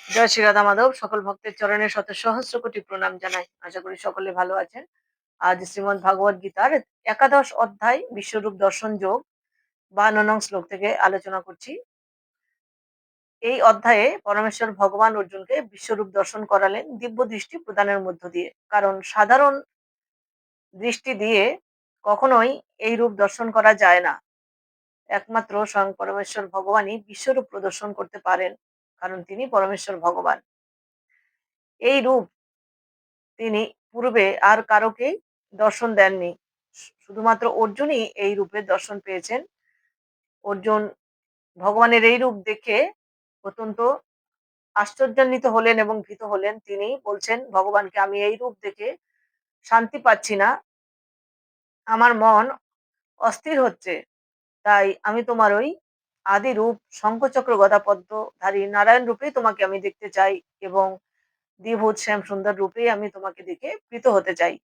জয় শ্রী রাধা মাধব। সকল ভক্তের চরণে শত সহস্র কোটি প্রণাম জানাই। আশা করি সকলে ভালো আছেন। আজ শ্রীমদ্ ভাগবত গীতার একাদশ অধ্যায় বিশ্বরূপ দর্শন যোগ 52 নং শ্লোক থেকে আলোচনা করছি। এই অধ্যায়ে পরমেশ্বর ভগবান অর্জুনকে বিশ্বরূপ দর্শন করালেন দিব্য দৃষ্টি প্রদানের মধ্য দিয়ে। কারণ সাধারণ দৃষ্টি দিয়ে কখনোই এই রূপ দর্শন করা যায় না। একমাত্র স্বয়ং পরমেশ্বর ভগবানই বিশ্বরূপ প্রদর্শন করতে পারেন, কারণ তিনি পরমেশ্বর ভগবান। এই রূপ তিনি পূর্বে আর কারোকেই দর্শন দেননি। শুধুমাত্র অর্জুনই এই রূপের দর্শন পেয়েছেন। অর্জুন ভগবানের এই রূপ দেখে অত্যন্ত আশ্চর্যান্বিত হলেন এবং ভীত হলেন। তিনি বলছেন ভগবানকে, আমি এই রূপ দেখে শান্তি পাচ্ছি না, আমার মন অস্থির হচ্ছে। তাই আমি তোমার ওই আদি রূপ শঙ্খচক্র গদা পদ্মধারী নারায়ণ রূপেই তোমাকে আমি দেখতে চাই, এবং দ্বিভুজ শ্যাম সুন্দর রূপেই আমি তোমাকে দেখে প্রীত হতে চাই।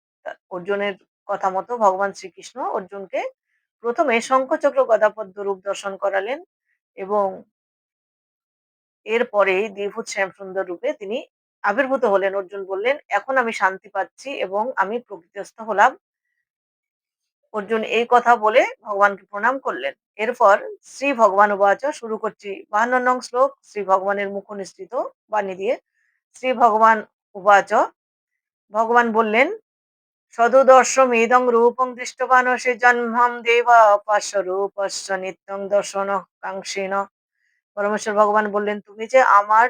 অর্জুনের কথা মতো ভগবান শ্রীকৃষ্ণ অর্জুনকে প্রথমে শঙ্খচক্র গদাপদ্ম রূপ দর্শন করালেন, এবং এরপরে দ্বিভুজ শ্যাম সুন্দর রূপে তিনি আবির্ভূত হলেন। অর্জুন বললেন, এখন আমি শান্তি পাচ্ছি এবং আমি প্রকৃতিস্থ হলাম। অর্জুন এই কথা বলে ভগবানকে প্রণাম করলেন। এরপর শ্রী ভগবান উবাচ, শুরু করছি 52 নং শ্লোক শ্রী ভগবানের মুখ নিঃসৃত বাণী দিয়ে। শ্রী ভগবান উবাচ, ভগবান বললেন, সদুদর্শমিদং রূপং দৃষ্টবানসে জন্মং দেবা পার্শ্বরূপস্য নিত্যং দর্শন কাঙ্ক্ষিণ। পরমেশ্বর ভগবান বললেন, তুমি যে আমার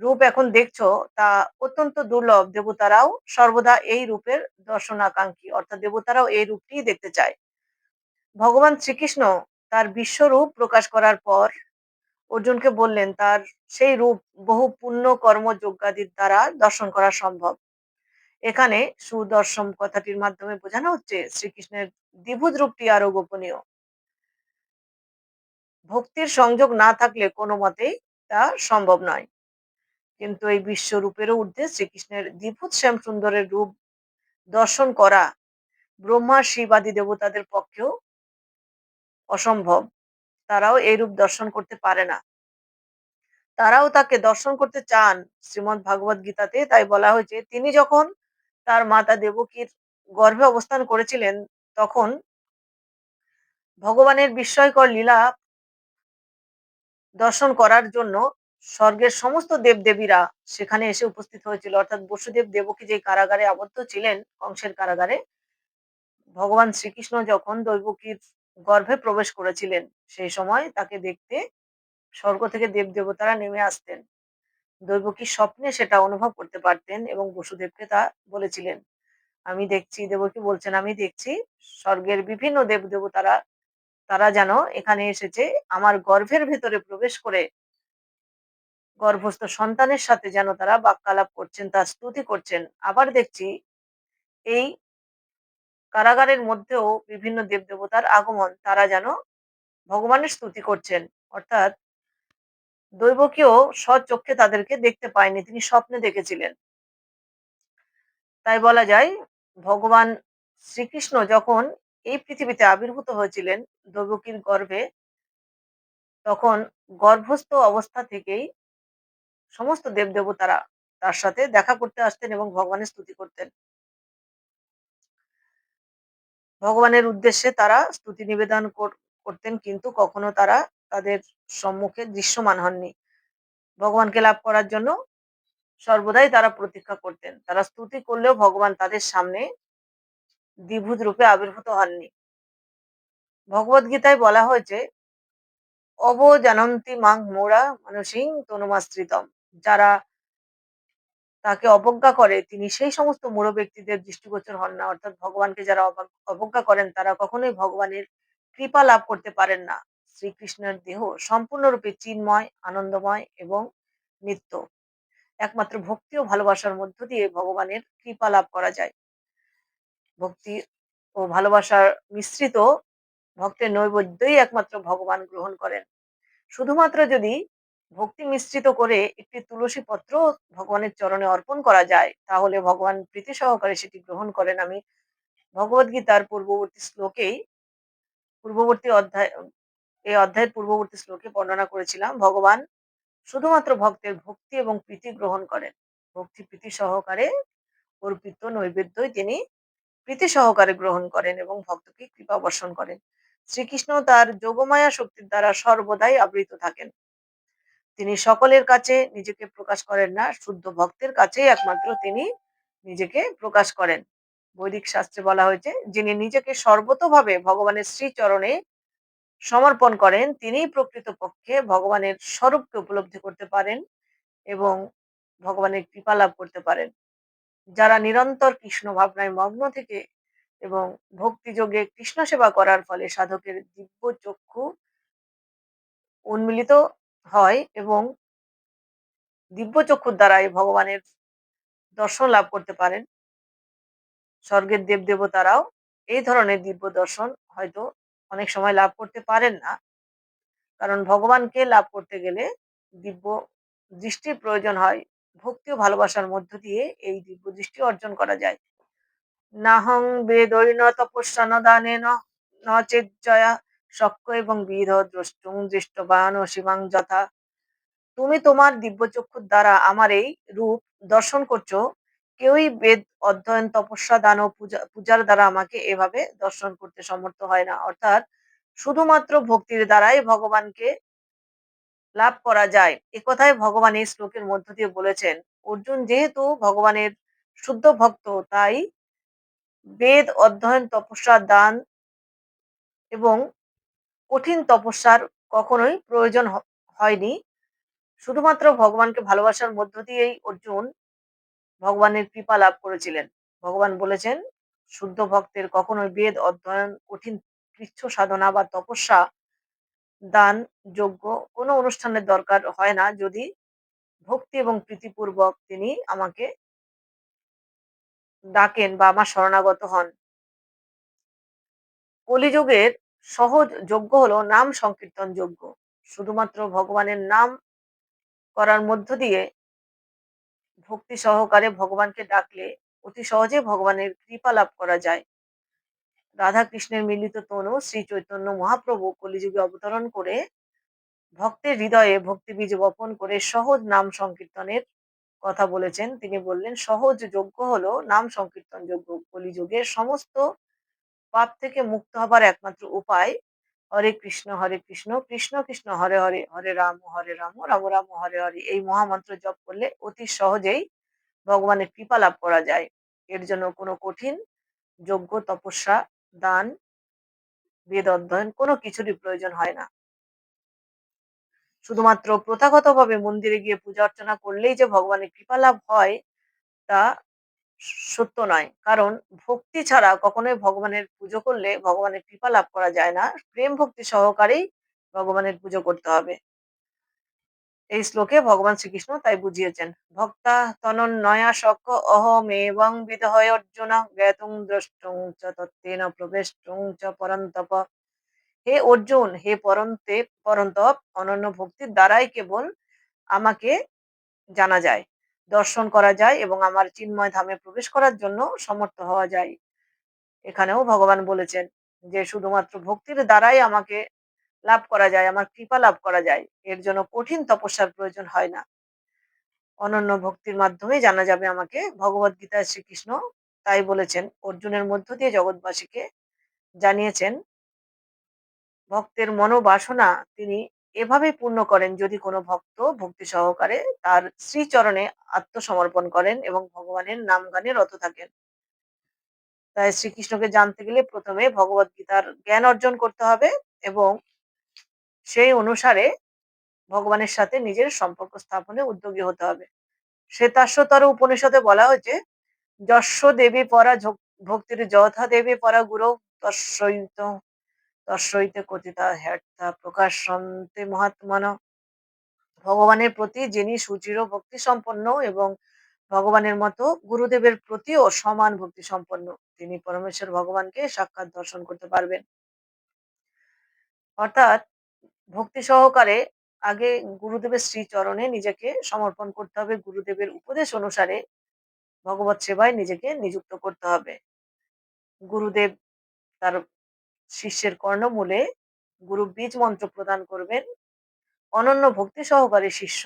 রূপ এখন দেখছো তা অত্যন্ত দুর্লভ। দেবতারাও সর্বদা এই রূপের দর্শনাকাঙ্ক্ষী, অর্থাৎ দেবতারাও এই রূপটি দেখতে চায়। ভগবান শ্রীকৃষ্ণ তার বিশ্বরূপ প্রকাশ করার পর অর্জুনকে বললেন, তার সেই রূপ বহু পুণ্য কর্ম যজ্ঞাদির দ্বারা দর্শন করা সম্ভব। এখানে সুদর্শন কথাটির মাধ্যমে বোঝানো হচ্ছে শ্রীকৃষ্ণের দ্বিভুজ রূপটি আরো গোপনীয়। ভক্তির সংযোগ না থাকলে কোনো মতেই তা সম্ভব নয়। কিন্তু এই বিশ্বরূপেরও ঊর্ধ্বে শ্রীকৃষ্ণের দ্বিভুজ শ্যাম সুন্দরের রূপ দর্শন করা ব্রহ্মা শিবাদি দেবতাদের পক্ষেও অসম্ভব। তারাও এই রূপ দর্শন করতে পারে না। তারাও তাকে দর্শন করতে চান। শ্রীমদ্ ভাগবত গীতাতে তাই বলা হয়েছে, তিনি যখন তার মাতা দেবকীর গর্ভে অবস্থান করেছিলেন, তখন ভগবানের বিস্ময়কর লীলা দর্শন করার জন্য স্বর্গের সমস্ত দেবদেবীরা সেখানে এসে উপস্থিত হয়েছিল। অর্থাৎ বসুদেব দেবকী যে কারাগারে আবদ্ধ ছিলেন, কংসের কারাগারে, ভগবান শ্রীকৃষ্ণ যখন দৈবকীর গর্ভে প্রবেশ করেছিলেন, সেই সময় তাকে দেখতে স্বর্গ থেকে দেবদেবতারা নেমে আসতেন। দৈবকী স্বপ্নে সেটা অনুভব করতে পারতেন এবং বসুদেবকে তা বলেছিলেন। আমি দেখছি, দেবকী বলছেন, আমি দেখছি স্বর্গের বিভিন্ন দেবদেবতারা, তারা যেন এখানে এসেছে আমার গর্ভের ভেতরে প্রবেশ করে গর্ভস্থ সন্তানের সাথে যেন তারা বাক্যালাপ করছেন, তার স্তুতি করছেন। আবার দেখছি এই কারাগারের মধ্যেও বিভিন্ন দেবদেবতার আগমন, তারা যেন ভগবানের স্তুতি করছেন। অর্থাৎ দৈবকীও স্বচক্ষে তাদেরকে দেখতে পায়নি, তিনি স্বপ্নে দেখেছিলেন। তাই বলা যায় ভগবান শ্রীকৃষ্ণ যখন এই পৃথিবীতে আবির্ভূত হয়েছিলেন দৈবকীর গর্ভে, তখন গর্ভস্থ অবস্থা থেকেই সমস্ত দেবদেবতারা তার সাথে দেখা করতে আসতেন এবং ভগবানের স্তুতি করতেন। ভগবানের উদ্দেশ্যে তারা স্তুতি নিবেদন করতেন, কিন্তু কখনো তারা তাদের সম্মুখে দৃশ্যমান হননি। ভগবানকে লাভ করার জন্য সর্বদাই তারা প্রতীক্ষা করতেন। তারা স্তুতি করলেও ভগবান তাদের সামনে দ্বিভুজ রূপে আবির্ভূত হননি। ভগবদ গীতায় বলা হয়েছে, অবজানন্তি মাং মোরা মানসিং তনুমাশ্রিতম। যারা তাকে অবজ্ঞা করে তিনি সেই সমস্ত মূঢ় ব্যক্তিদের দৃষ্টিগোচর হন না। অর্থাৎ ভগবানকে যারা অবজ্ঞা করেন তারা কখনোই ভগবানের কৃপা লাভ করতে পারেন না। শ্রীকৃষ্ণের দেহ সম্পূর্ণরূপে চিন্ময়, আনন্দময় এবং নিত্য। একমাত্র ভক্তি ও ভালোবাসার মধ্য দিয়ে ভগবানের কৃপা লাভ করা যায়। ভক্তি ও ভালোবাসার মিশ্রিত ভক্তের নৈবেদ্যই একমাত্র ভগবান গ্রহণ করেন। শুধুমাত্র যদি ভক্তি মিশ্রিত করে একটি তুলসী পত্র ভগবানের চরণে অর্পণ করা যায়, তাহলে ভগবান প্রীতি সহকারে সেটি গ্রহণ করেন। আমি ভগবদ গীতার পূর্ববর্তী অধ্যায় এই অধ্যায়ের পূর্ববর্তী শ্লোকে বর্ণনা করেছিলাম। ভগবান শুধুমাত্র ভক্তের ভক্তি এবং প্রীতি গ্রহণ করেন। ভক্তি প্রীতি সহকারে অর্পিত নৈবেদ্যই তিনি প্রীতি সহকারে গ্রহণ করেন এবং ভক্তকে কৃপা বর্ষণ করেন। শ্রীকৃষ্ণ তার যোগমায়া শক্তির দ্বারা সর্বদাই আবৃত থাকেন। তিনি সকলের কাছে নিজেকে প্রকাশ করেন না, শুদ্ধ ভক্তের কাছেই একমাত্র তিনি নিজেকে প্রকাশ করেন। বৈদিক শাস্ত্রে বলা হয়েছে, যিনি নিজেকে সর্বতোভাবে ভগবানের শ্রীচরণে সমর্পণ করেন তিনিই প্রকৃতপক্ষে ভগবানের স্বরূপকে উপলব্ধি করতে পারেন এবং ভগবানের কৃপা লাভ করতে পারেন। যারা নিরন্তর কৃষ্ণ ভাবনায় মগ্ন থেকে এবং ভক্তিযোগে কৃষ্ণ সেবা করার ফলে সাধকের দিব্য চক্ষু উন্মিলিত হয় এবং দিব্য চক্ষুর দ্বারাই ভগবানের দর্শন লাভ করতে পারেন। স্বর্গের দেবদেবতারাও এই ধরনের দিব্য দর্শন হয়তো অনেক সময় লাভ করতে পারেন না, কারণ ভগবানকে লাভ করতে গেলে দিব্য দৃষ্টির প্রয়োজন হয়। ভক্তি ও ভালোবাসার মধ্য দিয়ে এই দিব্য দৃষ্টি অর্জন করা যায়। নাহং বেদৈন তপস্যা ন দানেন ন চেজ্জয়া শক্য এবং বিধ দ্রষ্টুং দৃষ্টবান ও শিবাং যথা। তুমি তোমার দিব্যচক্ষুর দ্বারা আমার এই রূপ দর্শন করছো। কেউই বেদ অধ্যয়ন তপস্যা দান ও পূজার দ্বারা আমাকে এভাবে দর্শন করতে সমর্থ হয় না। অর্থাৎ শুধুমাত্র ভক্তির দ্বারাই ভগবানকে লাভ করা যায়, একথাই ভগবান এই শ্লোকের মধ্য দিয়ে বলেছেন। অর্জুন যেহেতু ভগবানের শুদ্ধ ভক্ত, তাই বেদ অধ্যয়ন তপস্যা দান এবং কঠিন তপস্যার কখনোই প্রয়োজন হয়নি। শুধুমাত্র ভগবানকে ভালোবাসার মধ্য দিয়েই অর্জুন ভগবানের কৃপা লাভ করেছিলেন। ভগবান বলেছেন, শুদ্ধ ভক্তের কখনোই বেদ অধ্যয়ন, কঠিন কৃচ্ছ সাধনা বা তপস্যা, দান, যজ্ঞ কোনো অনুষ্ঠানের দরকার হয় না, যদি ভক্তি এবং প্রীতিপূর্বক তিনি আমাকে ডাকেন বা আমার শরণাগত হন। কলিযুগের সহজ যজ্ঞ হলো নাম সংকীর্তন যজ্ঞ। শুধুমাত্র ভগবানের নাম করার মধ্য দিয়ে ভক্তি সহকারে ভগবানকে ডাকলে অতি সহজে ভগবানের কৃপা লাভ করা যায়। রাধা কৃষ্ণের মিলিত তনু শ্রী চৈতন্য মহাপ্রভু কলিযুগে অবতরণ করে ভক্তের হৃদয়ে ভক্তি বীজ বপন করে সহজ নাম সংকীর্তনের কথা বলেছেন। তিনি বললেন, সহজ যজ্ঞ হলো নাম সংকীর্তন যজ্ঞ। কলিযুগের সমস্ত পাপ থেকে মুক্ত হবার একমাত্র উপায় হরে কৃষ্ণ কৃষ্ণ কৃষ্ণ হরে হরে, হরে রাম রাম রাম হরে হরে। এই মহামন্ত্র জপ করলে অতি সহজেই ভগবানের কৃপা লাভ করা যায়। এর জন্য কোনো কঠিন যজ্ঞ, তপস্যা, দান, বেদ অধ্যয়ন কোনো কিছুরই প্রয়োজন হয় না। শুধুমাত্র প্রথাগতভাবে মন্দিরে গিয়ে পূজা অর্চনা করলেই যে ভগবানের কৃপা লাভ হয় তা সত্য নয়। কারণ ভক্তি ছাড়া কখনোই ভগবানের পুজো করলে ভগবানের কৃপা লাভ করা যায় না। প্রেম ভক্তি সহকারেই ভগবানের পুজো করতে হবে। এই শ্লোকে ভগবান শ্রীকৃষ্ণ তাই বুঝিয়েছেন। ভক্তা তনন্নয়া সক্ষ অহম এবং বিদহয় অর্জুন জ্ঞাতুং দ্রষ্টুং চ তত্ত্বেন প্রবেষ্টুং চ পরন্তপ। হে অর্জুন, হে পরন্তপ, অনন্য ভক্তির দ্বারাই কেবল আমাকে জানা যায়, দর্শন করা যায় এবং আমার চিন্ময় ধামে প্রবেশ করার জন্য সমর্থ হওয়া যায়। এখানেও ভগবান বলেছেন যে শুধুমাত্র ভক্তির দ্বারাই আমাকে লাভ করা যায়, আমার কৃপা লাভ করা যায়। এর জন্য কঠিন তপস্যার প্রয়োজন হয় না। অনন্য ভক্তির মাধ্যমে জানা যাবে আমাকে। ভগবত গীতায় শ্রীকৃষ্ণ তাই বলেছেন, অর্জুনের মধ্য দিয়ে জগৎবাসীকে জানিয়েছেন ভক্তের মনোবাসনা তিনি এভাবেই পূর্ণ করেন, যদি কোনো ভক্ত ভক্তি সহকারে তার শ্রীচরণে আত্মসমর্পণ করেন এবং ভগবানের নাম গানে রত থাকেন। তাই শ্রীকৃষ্ণকে জানতে গেলে প্রথমে ভগবত গীতার জ্ঞান অর্জন করতে হবে এবং সেই অনুসারে ভগবানের সাথে নিজের সম্পর্ক স্থাপনে উদ্যোগী হতে হবে। শ্বেতাশ্বতর উপনিষদে বলা হয়েছে, যস্য দেবী পরা ভক্তির যথা দেবী পরা গুরু তস্যৈত তস্যৈতে কথিতা হ্যার্থা প্রকাশন্তে মহাত্মন। ভগবানের প্রতি যিনি সুচির ভক্তি সম্পন্ন এবং ভগবানের মতো গুরুদেবের প্রতিও সমান ভক্তি সম্পন্ন, তিনি পরমেশ্বর ভগবানকে সাক্ষাৎ দর্শন করতে পারবেন। অর্থাৎ ভক্তি সহকারে আগে গুরুদেবের শ্রীচরণে নিজেকে সমর্পণ করতে হবে। গুরুদেবের উপদেশ অনুসারে ভগবত সেবায় নিজেকে নিযুক্ত করতে হবে। গুরুদেব তার শিষ্যের কর্ণমূলে গুরু বীজ মন্ত্র প্রদান করবেন। অনন্য ভক্তি সহকারে শিষ্য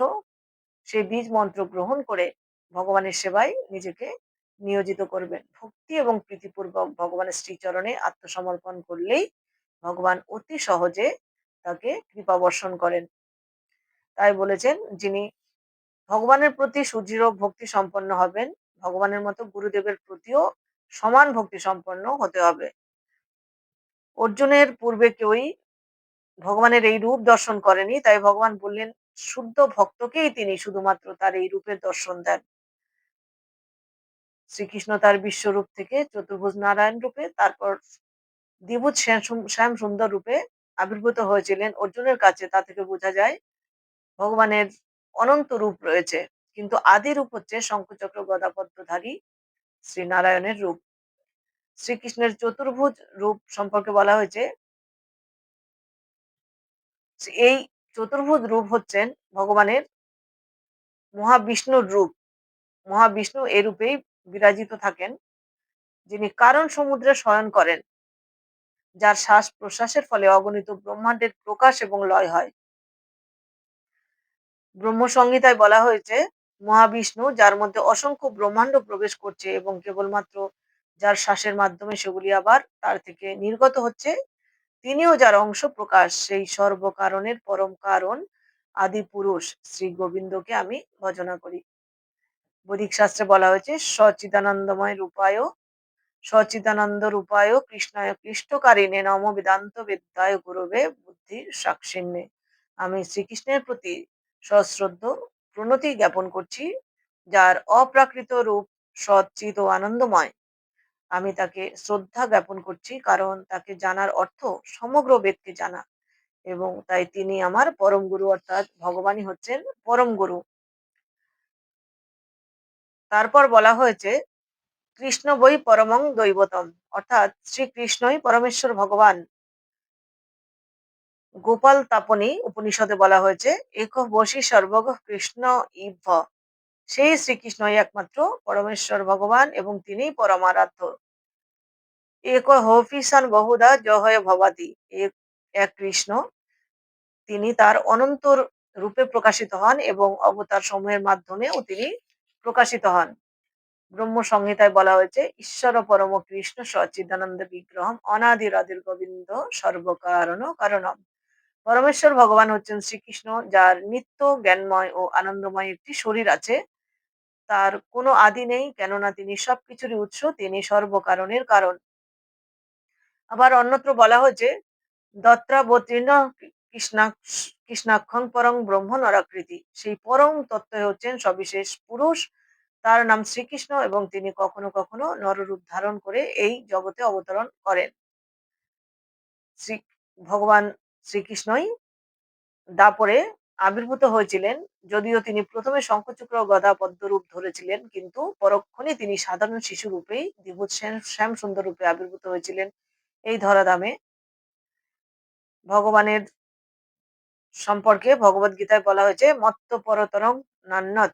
সেই বীজ মন্ত্র গ্রহণ করে ভগবানের সেবায় নিজেকে নিয়োজিত করবেন। ভক্তি এবং প্রীতিপূর্বক ভগবানের শ্রীচরণে আত্মসমর্পণ করলেই ভগবান অতি সহজে তাকে কৃপা বর্ষণ করেন। তাই বলেছেন, যিনি ভগবানের প্রতি সুদৃঢ় ভক্তি সম্পন্ন হবেন, ভগবানের মতো গুরুদেবের প্রতিও সমান ভক্তি সম্পন্ন হতে হবে। অর্জুনের পূর্বে কেউই ভগবানের এই রূপ দর্শন করেনি, তাই ভগবান বললেন শুদ্ধ ভক্তকেই তিনি শুধুমাত্র তার এই রূপের দর্শন দেন। শ্রীকৃষ্ণ তার বিশ্বরূপ থেকে চতুর্ভুজ নারায়ণ রূপে, তারপর দ্বিভুজ শ্যাম সুন্দর রূপে আবির্ভূত হয়েছিলেন অর্জুনের কাছে। তা থেকে বোঝা যায় ভগবানের অনন্ত রূপ রয়েছে, কিন্তু আদি রূপ হচ্ছে শঙ্খচক্র গদা পদ্মধারী শ্রী নারায়ণের রূপ। শ্রীকৃষ্ণের চতুর্ভুজ রূপ সম্পর্কে বলা হয়েছে, এই চতুর্ভুজ রূপ হচ্ছেন ভগবানের মহাবিষ্ণুর রূপ। মহাবিষ্ণু এ রূপেই বিরাজিত থাকেন, যিনি কারণ সমুদ্রে শয়ন করেন, যার শ্বাস প্রশ্বাসের ফলে অগণিত ব্রহ্মাণ্ডের প্রকাশ এবং লয় হয়। ব্রহ্ম সংহিতায় বলা হয়েছে, মহাবিষ্ণু যার মধ্যে অসংখ্য ব্রহ্মাণ্ড প্রবেশ করছে এবং কেবলমাত্র যার শ্বাসের মাধ্যমে সেগুলি আবার তার থেকে নির্গত হচ্ছে, তিনিও যার অংশ প্রকাশ, সেই সর্বকারণের পরম কারণ আদি পুরুষ শ্রী গোবিন্দকে আমি ভজনা করি। বৈদিক শাস্ত্রে বলা হয়েছে, সচিদানন্দময় রূপায় সচিদানন্দ রূপায় কৃষ্ণায় ক্লিষ্টকারিণে নম বেদান্ত বিদ্যায় গুরুবে বুদ্ধি সাক্ষিণ্যে। আমি শ্রীকৃষ্ণের প্রতি সশ্রদ্ধ প্রণতি জ্ঞাপন করছি, যার অপ্রাকৃত রূপ সচ্চিত ও আনন্দময়। আমি তাকে শ্রদ্ধা জ্ঞাপন করছি, কারণ তাকে জানার অর্থ সমগ্র বেদকে জানা, এবং তাই তিনি আমার পরম গুরু, অর্থাৎ ভগবানই হচ্ছেন পরম গুরু। তারপর বলা হয়েছে, কৃষ্ণ বৈ পরমং দৈবতম, অর্থাৎ শ্রীকৃষ্ণই পরমেশ্বর ভগবান। গোপাল তাপনী উপনিষদে বলা হয়েছে, এক বশী সর্বগ কৃষ্ণ ইভ, সেই শ্রীকৃষ্ণই একমাত্র পরমেশ্বর ভগবান এবং তিনি পরমারাধ্য। এক হফিসান বহুদা জহয় ভবাতি, এক কৃষ্ণ, তিনি তার অনন্ত রূপে প্রকাশিত হন এবং অবতার সমূহের মাধ্যমেও তিনি প্রকাশিত হন। ব্রহ্ম সংহিতায় বলা হয়েছে, ঈশ্বর পরম কৃষ্ণ সচ্চিদানন্দ বিগ্রহম অনাদিরাদির গোবিন্দ সর্বকারণ কারণম। পরমেশ্বর ভগবান হচ্ছেন শ্রীকৃষ্ণ, যার নিত্য জ্ঞানময় ও আনন্দময় একটি শরীর আছে। তার কোনো আদি নেই, কেননা তিনি সবকিছুরই উৎস, তিনি সর্বকারণের কারণ। আবার অন্যত্র বলা হয়েছে, দত্রাবতীর্ণ কৃষ্ণাক্ষং পরং ব্রহ্ম নরাকৃতি, সেই পরম তত্ত্ব হচ্ছেন সবিশেষ পুরুষ, তার নাম শ্রীকৃষ্ণ, এবং তিনি কখনো কখনো নররূপ ধারণ করে এই জগতে অবতরণ করেন। শ্রী ভগবান শ্রীকৃষ্ণই দাপরে আবির্ভূত হয়েছিলেন, যদিও তিনি প্রথমে শঙ্খচক্র গদা পদ্ম রূপ ধরেছিলেন, কিন্তু পরক্ষণে তিনি সাধারণ শিশু রূপেই দ্বিভুজ শ্যাম সুন্দর রূপে আবির্ভূত হয়েছিলেন এই ধরাধামে। ভগবানের সম্পর্কে ভগবদ গীতায় বলা হয়েছে, মত্ত পরতরং নান্যত,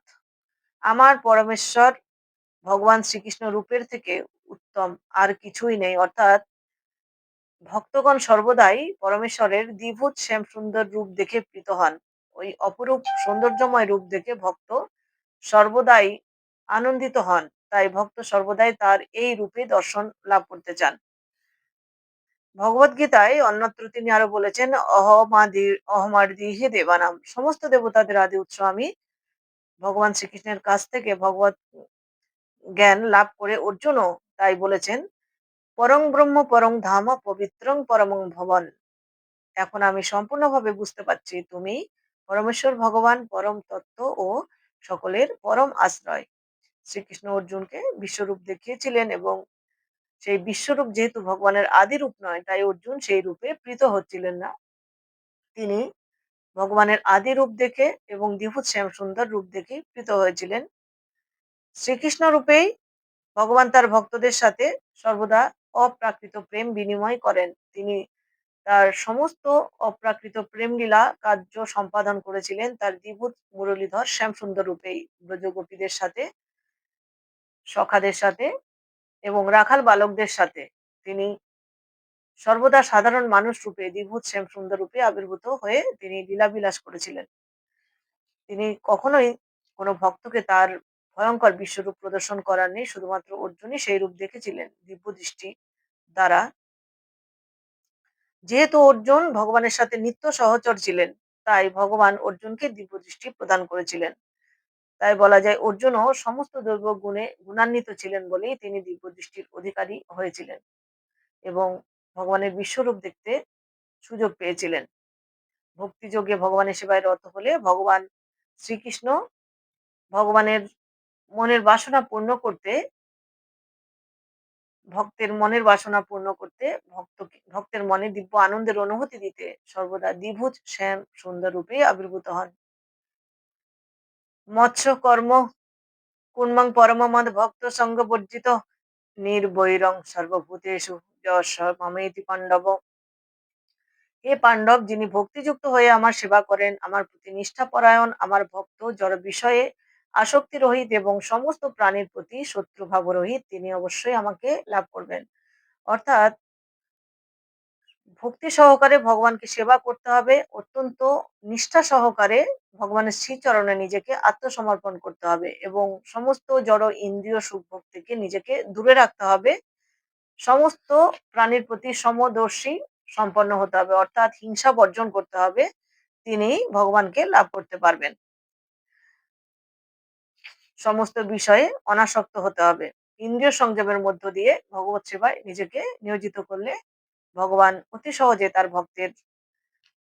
আমার পরমেশ্বর ভগবান শ্রীকৃষ্ণ রূপের থেকে উত্তম আর কিছুই নেই। অর্থাৎ ভক্তগণ সর্বদাই পরমেশ্বরের দ্বিভুজ শ্যাম সুন্দর রূপ দেখে প্রীত হন। ওই অপরূপ সৌন্দর্যময় রূপ দেখে ভক্ত সর্বদাই আনন্দিত হন, তাই ভক্ত সর্বদাই তার এই রূপে দর্শন লাভ করতে চান। ভগবদ গীতায় অন্যত্র তিনি আরো বলেছেন, অহমাদিহে দেবানাম, সমস্ত দেবতাদের আদি উৎস আমি। ভগবান শ্রীকৃষ্ণের কাছ থেকে ভগবত জ্ঞান লাভ করে অর্জুনও তাই বলেছেন, পরং ব্রহ্ম পরং ধাম পবিত্রং পরমং ভবন। এখন আমি সম্পূর্ণভাবে বুঝতে পারছি, তুমি পরমেশ্বর ভগবান, পরম তত্ত্ব ও সকলের পরম আশ্রয়। শ্রীকৃষ্ণ অর্জুনকে বিশ্বরূপ দেখিয়েছিলেন, এবং সেই বিশ্বরূপ যেহেতু ভগবানের আদি রূপ নয়, তাই অর্জুন সেই রূপে প্রীত হচ্ছিলেন না। তিনি ভগবানের আদি রূপ দেখে এবং দ্বিভুজ শ্যাম সুন্দর রূপ দেখে প্রীত হয়েছিলেন। শ্রীকৃষ্ণ রূপেই ভগবান তার ভক্তদের সাথে সর্বদা অপ্রাকৃত প্রেম বিনিময় করেন। তিনি তার সমস্ত অপ্রাকৃত প্রেমলীলা কার্য সম্পাদন করেছিলেন তার দ্বিভুজ মুরলীধর শ্যামসুন্দর রূপেই, ব্রজগোপীদের সাথে, সখাদের সাথে এবং রাখাল বালকদের সাথে। তিনি সর্বদা সাধারণ মানুষ রূপে দ্বিভুজ শ্যাম সুন্দর রূপে আবির্ভূত হয়ে তিনি লীলাবিলাস করেছিলেন। তিনি কখনোই কোনো ভক্তকে তার ভয়ঙ্কর বিশ্বরূপ প্রদর্শন করাননি। শুধুমাত্র অর্জুনই সেই রূপ দেখেছিলেন দিব্য দৃষ্টি দ্বারা। যেহেতু অর্জুন ভগবানের সাথে নিত্য সহচর ছিলেন, তাই ভগবান অর্জুনকে দিব্য দৃষ্টি প্রদান করেছিলেন। তাই বলা যায় অর্জুনও সমস্ত দৈব গুণে গুণান্বিত ছিলেন বলেই তিনি দিব্য দৃষ্টির অধিকারী হয়েছিলেন এবং ভগবানের বিশ্বরূপ দেখতে সুযোগ পেয়েছিলেন। ভক্তিযোগে ভগবানের সেবায় রত হলে ভগবান শ্রীকৃষ্ণ ভগবানের মনের বাসনা পূর্ণ করতে ভক্তের মনের বাসনা পূর্ণ করতে ভক্তের মনে দিব্য আনন্দের অনুভূতি দিতে সর্বদা দ্বিভুজ শ্যাম সুন্দর রূপে আবির্ভূত হন। মৎস্য কর্ম কুর্মং পরমমদ ভক্ত সঙ্গ বর্জিত নির্বৈরং সর্বভূতেষু যশ মমেতি পাণ্ডব। হে পাণ্ডব, যিনি ভক্তিযুক্ত হয়ে আমার সেবা করেন, আমার প্রতি নিষ্ঠাপরায়ণ, আমার ভক্ত, জড় বিষয়ে আসক্তি রহিত এবং সমস্ত প্রাণীর প্রতি শত্রুভাব রহিত, তিনি অবশ্যই আমাকে লাভ করবেন। অর্থাৎ ভক্তি সহকারে ভগবানকে সেবা করতে হবে, অত্যন্ত নিষ্ঠা সহকারে ভগবানের শ্রীচরণে নিজেকে আত্মসমর্পণ করতে হবে এবং সমস্ত জড় ইন্দ্রিয় সুখ ভোগ থেকে নিজেকে দূরে রাখতে হবে। সমস্ত প্রাণীর প্রতি সমদর্শী সম্পন্ন হতে হবে, অর্থাৎ হিংসা বর্জন করতে হবে। তিনি ভগবানকে লাভ করতে পারবেন। সমস্ত বিষয়ে অনাসক্ত হতে হবে। ইন্দ্রিয় সংযমের মধ্য দিয়ে ভগবত সেবায় নিজেকে নিয়োজিত করলে ভগবান অতি সহজে তার ভক্তের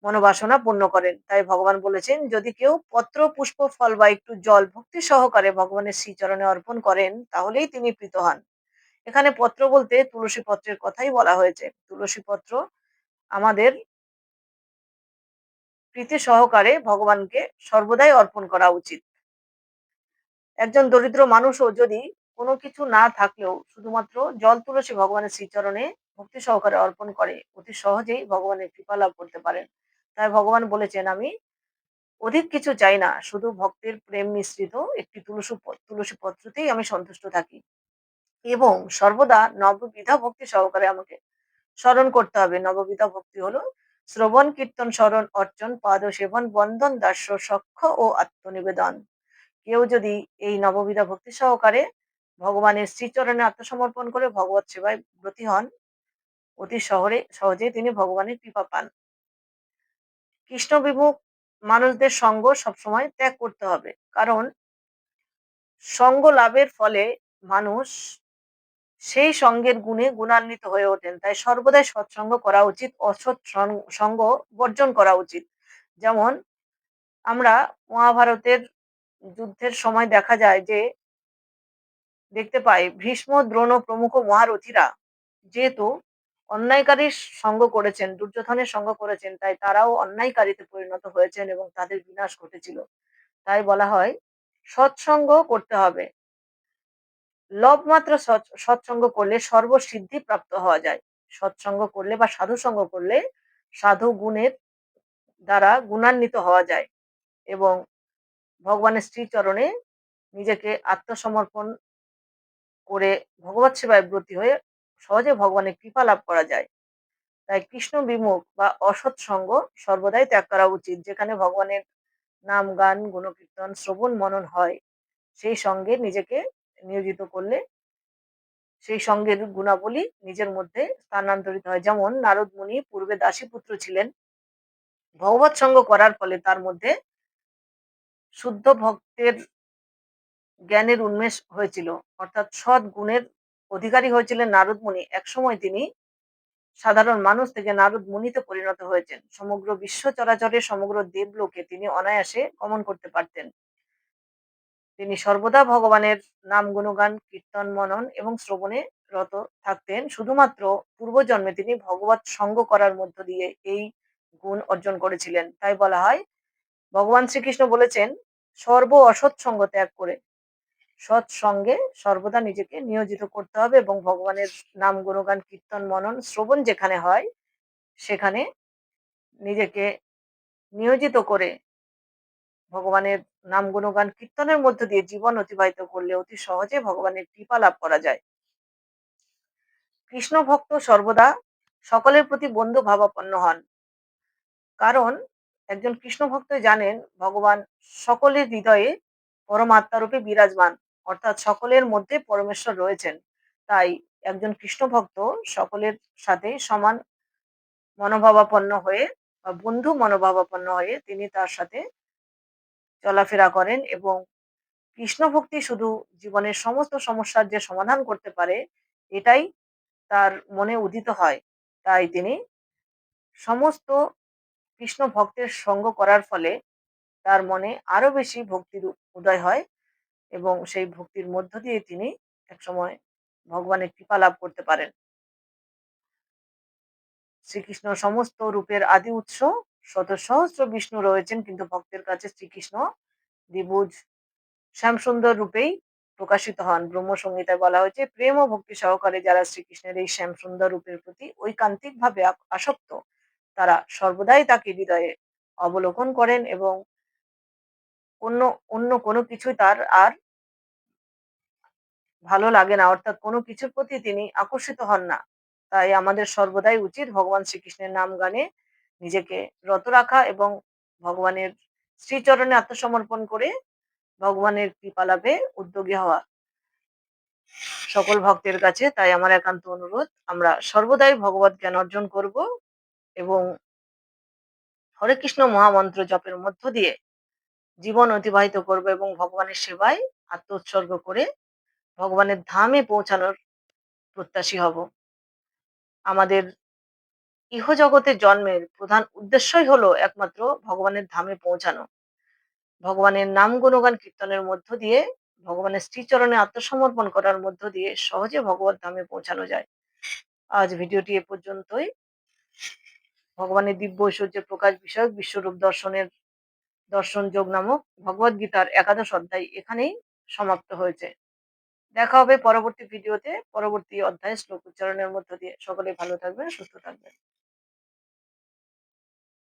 মনোবাসনা পূর্ণ করেন। তাই ভগবান বলেছেন, যদি কেউ পত্র পুষ্প ফল বা একটু জল ভক্তি সহকারে ভগবানের শ্রীচরণে অর্পণ করেন, তাহলেই তিনি প্রীত হন। এখানে পত্র বলতে তুলসী পত্রের কথাই বলা হয়েছে। তুলসী পত্র আমাদের প্রীতি সহকারে ভগবানকে সর্বদাই অর্পণ করা উচিত। একজন দরিদ্র মানুষও যদি কোনো কিছু না থাকলেও শুধুমাত্র জল তুলসী ভগবানের শ্রীচরণে ভক্তি সহকারে অর্পণ করে অতি সহজেই ভগবানের কৃপা লাভ করতে পারেন। তাই ভগবান বলেছেন, আমি অধিক কিছু চাই না, শুধু ভক্তের প্রেম মিশ্রিত একটি তুলসী পত্রতেই আমি সন্তুষ্ট থাকি এবং সর্বদা নববিধা ভক্তি সহকারে আমাকে স্মরণ করতে হবে। নববিধা ভক্তি হলো শ্রবণ কীর্তন স্মরণ অর্চন পাদ সেবন বন্ধন দাস্য সখ্য ও আত্মনিবেদন। কেউ যদি এই নববিধা ভক্তি সহকারে ভগবানের শ্রীচরণে আত্মসমর্পণ করে ভগবত সেবায় ব্রতী হন, অতি সহজেই তিনি ভগবানের কৃপা পান। কৃষ্ণ বিমুখ মানুষদের সঙ্গ সবসময় ত্যাগ করতে হবে, কারণ সঙ্গ লাভের ফলে মানুষ সেই সঙ্গের গুণে গুণান্বিত হয়ে ওঠেন। তাই সর্বদাই সৎসঙ্গ করা উচিত, অসৎ সঙ্গ বর্জন করা উচিত। যেমন আমরা মহাভারতের যুদ্ধের সময় দেখা যায় যে দেখতে পাই ভীষ্ম দ্রোণ প্রমুখ মহারথীরা যেহেতু অন্যায়কারীর সঙ্গ করেছেন, দুর্যোধনের সঙ্গ করেছেন, তাই তারাও অন্যায়কারীতে পরিণত হয়েছেন এবং তাদের বিনাশ ঘটেছিল। তাই বলা হয় সৎসঙ্গ করতে হবে। লবমাত্র সৎসঙ্গ করলে সর্বসিদ্ধি প্রাপ্ত হওয়া যায়। সৎসঙ্গ করলে বা সাধু সঙ্গ করলে সাধু গুণের দ্বারা গুণান্বিত হওয়া যায় এবং ভগবানের শ্রীচরণে নিজেকে আত্মসমর্পণ করে ভগবত সেবায় ব্রতী হয়ে সহজে ভগবানের কৃপা লাভ করা যায়। তাই কৃষ্ণ বিমুখ বা অসৎ সঙ্গ সর্বদাই ত্যাগ করা উচিত। যেখানে ভগবানের নাম গান গুণকীর্তন শ্রবণ মনন হয়, সেই সঙ্গে নিজেকে নিয়োজিত করলে সেই সঙ্গের গুণাবলী নিজের মধ্যে স্থানান্তরিত হয়। যেমন নারদ মুনি পূর্বে দাসীপুত্র ছিলেন, ভগবত সঙ্গ করার ফলে তার মধ্যে শুদ্ধ ভক্তের জ্ঞানের উন্মেষ হয়েছিল, অর্থাৎ সৎ গুণের অধিকারী হয়েছিলেন নারদ মুনি। একসময় তিনি সাধারণ মানুষ থেকে নারদ মুনিতে পরিণত হয়েছেন। সমগ্র বিশ্ব চরাচরে সমগ্র দেবলোকে তিনি অনায়াসে গমন করতে পারতেন। তিনি সর্বদা ভগবানের নাম গুণগান কীর্তন মনন এবং শ্রবণে রত থাকতেন। শুধুমাত্র পূর্বজন্মে তিনি ভগবত সঙ্গ করার মধ্য দিয়ে এই গুণ অর্জন করেছিলেন। তাই বলা হয় ভগবান শ্রীকৃষ্ণ বলেছেন, সর্ব অসৎ সঙ্গ ত্যাগ করে সৎসঙ্গে সর্বদা নিজেকে নিয়োজিত করতে হবে এবং ভগবানের নাম গুণগান কীর্তন মনন শ্রবণ যেখানে হয় সেখানে নিজেকে নিয়োজিত করে ভগবানের নাম গুণগান কীর্তনের মধ্য দিয়ে জীবন অতিবাহিত করলে অতি সহজে ভগবানের কৃপা লাভ করা যায়। কৃষ্ণ ভক্ত সর্বদা সকলের প্রতি বন্ধু ভাবাপন্ন হন। কারণ একজন কৃষ্ণ ভক্ত জানেন ভগবান সকলের হৃদয়ে পরমাত্মারূপে বিরাজমান, অর্থাৎ সকলের মধ্যে পরমেশ্বর রয়েছেন। তাই একজন কৃষ্ণ ভক্ত সকলের সাথে সমান মনোভাবাপন্ন হয়ে বা বন্ধু মনোভাবাপন্ন হয়ে তিনি তার সাথে চলাফেরা করেন, এবং কৃষ্ণ ভক্তি শুধু জীবনের সমস্ত সমস্যার যে সমাধান করতে পারে এটাই তার মনে উদিত হয়। তাই তিনি সমস্ত কৃষ্ণ ভক্তের সঙ্গ করার ফলে তার মনে আরো বেশি ভক্তির উদয় হয়, এবং সেই ভক্তির মধ্য দিয়ে তিনি একসময় ভগবানের কৃপা লাভ করতে পারেন। শ্রীকৃষ্ণ সমস্ত রূপের আদি উৎস। শত সহস্র বিষ্ণু রয়েছেন, কিন্তু ভক্তের কাছে শ্রীকৃষ্ণ দ্বিভুজ শ্যামসুন্দর রূপেই প্রকাশিত হন। ব্রহ্মসংহিতায় বলা হয়েছে, প্রেম ও ভক্তি সহকারে যারা শ্রীকৃষ্ণের এই শ্যামসুন্দর রূপের প্রতি ঐকান্তিক ভাবে আসক্ত, তারা সর্বদাই তাকে হৃদয়ে অবলোকন করেন, এবং অন্য অন্য কোনো কিছুই তার আর ভালো লাগে না, অর্থাৎ কোনো কিছুর প্রতি তিনি আকর্ষিত হন না। তাই আমাদের সর্বদাই উচিত ভগবান শ্রীকৃষ্ণের নাম গানে নিজেকে রত রাখা, এবং ভগবানের শ্রীচরণে আত্মসমর্পণ করে ভগবানের কৃপা লাভে উদ্যোগী হওয়া সকল ভক্তের কাছে। তাই আমার একান্ত অনুরোধ, আমরা সর্বদাই ভগবত জ্ঞান অর্জন করব, এবং হরে কৃষ্ণ মহামন্ত্র জপের মধ্য দিয়ে জীবন অতিবাহিত করব, এবং ভগবানের সেবায় আত্ম উৎসর্গ করে ভগবানের ধামে পৌঁছানোর প্রত্যাশী হব। আমাদের ইহজগতে জন্মের প্রধান উদ্দেশ্যই হলো একমাত্র ভগবানের ধামে পৌঁছানো। ভগবানের নাম গুণগান কীর্তনের মধ্য দিয়ে, ভগবানের শ্রীচরণে আত্মসমর্পণ করার মধ্য দিয়ে সহজে ভগবত ধামে পৌঁছানো যায়। আজ ভিডিওটি এ পর্যন্তই। ভগবানের দিব্য ঐশ্বর্যের প্রকাশ বিষয়ক বিশ্বরূপ দর্শন যোগ নামক ভগবদ গীতার একাদশ অধ্যায় এখানেই সমাপ্ত হয়েছে। দেখা হবে পরবর্তী ভিডিওতে, পরবর্তী অধ্যায়ে শ্লোক উচ্চারণের মধ্য দিয়ে। সকলে ভালো থাকবেন, সুস্থ থাকবেন।